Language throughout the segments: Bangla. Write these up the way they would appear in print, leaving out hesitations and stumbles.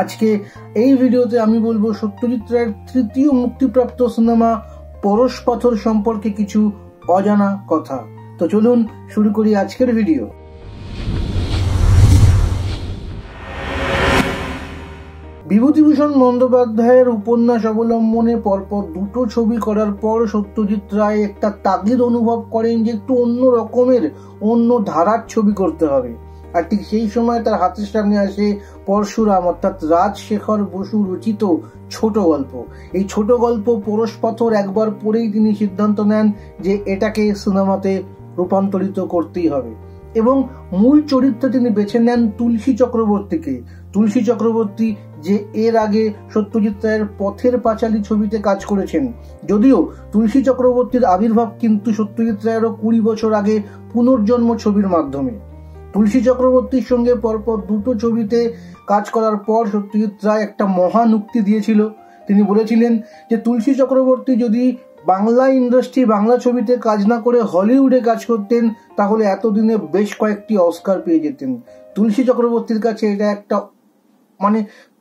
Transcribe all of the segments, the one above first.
আজকে এই ভিডিওতে আমি বলবো সত্যজিৎ রায়ের তৃতীয় মুক্তিপ্রাপ্ত সিনেমা পরশ পাথর সম্পর্কে কিছু অজানা কথা। তো চলুন শুরু করি আজকের ভিডিও। বিভূতিভূষণ বন্দ্যোপাধ্যায়ের উপন্যাস অবলম্বনে পরপর দুটো ছবি করার পর সত্যজিৎ রায় একটা তাগিদ অনুভব করেন যে একটু অন্য রকমের, অন্য ধারার ছবি করতে হবে। আর ঠিক সেই সময় তার হাতের সামনে আসে পরশুরাম অর্থাৎ রাজশেখর বসু রচিত ছোট গল্প। এই ছোট গল্প পরশ পাথর একবার পড়েই তিনি সিদ্ধান্ত নেন যে এটাকে সিনেমাতে রূপান্তরিত করতেই হবে এবং মূল চরিত্রে তিনি বেছে নেন তুলসী চক্রবর্তীকে। তুলসী চক্রবর্তী যে এর আগে সত্যজিৎ রায়ের পথের পাঁচালী ছবিতে কাজ করেছেন, যদিও তুলসী চক্রবর্তীর আবির্ভাব কিন্তু সত্যজিৎ রায়েরও 20 বছর আগে পুনর্জন্ম ছবির মাধ্যমে। তুলসী চক্রবর্তীর সঙ্গে পরপর দুটো ছবিতে কাজ করার পর সত্যজিৎ রায় একটা মহান উক্তি দিয়েছিল। তিনি বলেছিলেন যে তুলসী চক্রবর্তী যদি বাংলা ইন্ডাস্ট্রি, বাংলা ছবিতে কাজ না করে হলিউডে কাজ করতেন তাহলে এতদিনে বেশ কয়েকটি অস্কার পেয়ে যেতেন। তুলসী চক্রবর্তীর কাছে এটা একটা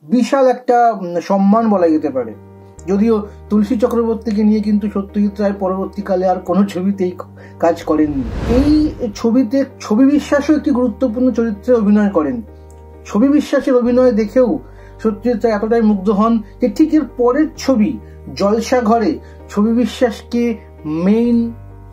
বিশাল একটা সম্মান বলা যেতে পারে। যদিও তুলসী চক্রবর্তীকে নিয়ে কিন্তু সত্যজিৎ রায় পরবর্তীকালে আর কোনো ছবিতেই কাজ করেননি। এই ছবিতে ছবি বিশ্বাসও একটি গুরুত্বপূর্ণ চরিত্রে অভিনয় করেন। ছবি বিশ্বাসের অভিনয় দেখেও সত্যজিৎ রায় এতটাই মুগ্ধ হন যে ঠিক এর পরের ছবি জলসা ঘরে ছবি বিশ্বাসকে মেইন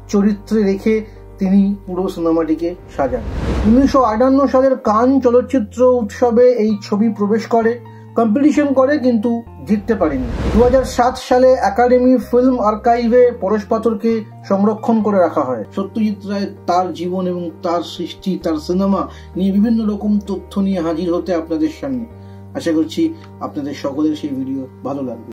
চরিত্রে রেখে তিনি পুরো সিনেমাটিকে সাজান। 1958 সালের কান চলচ্চিত্র উৎসবে এই ছবি প্রবেশ করে, কম্পিটিশন করে কিন্তু জিততে পারেনি। 2007 সালে একাডেমি ফিল্ম আর্কাইভে পরশ পাথরকে সংরক্ষণ করে রাখা হয়। সত্যজিৎ রায় তার জীবন এবং তার সৃষ্টি, তার সিনেমা নিয়ে বিভিন্ন রকম তথ্য নিয়ে হাজির হতে আপনাদের সামনে। আশা করছি আপনাদের সকলের সেই ভিডিও ভালো লাগবে।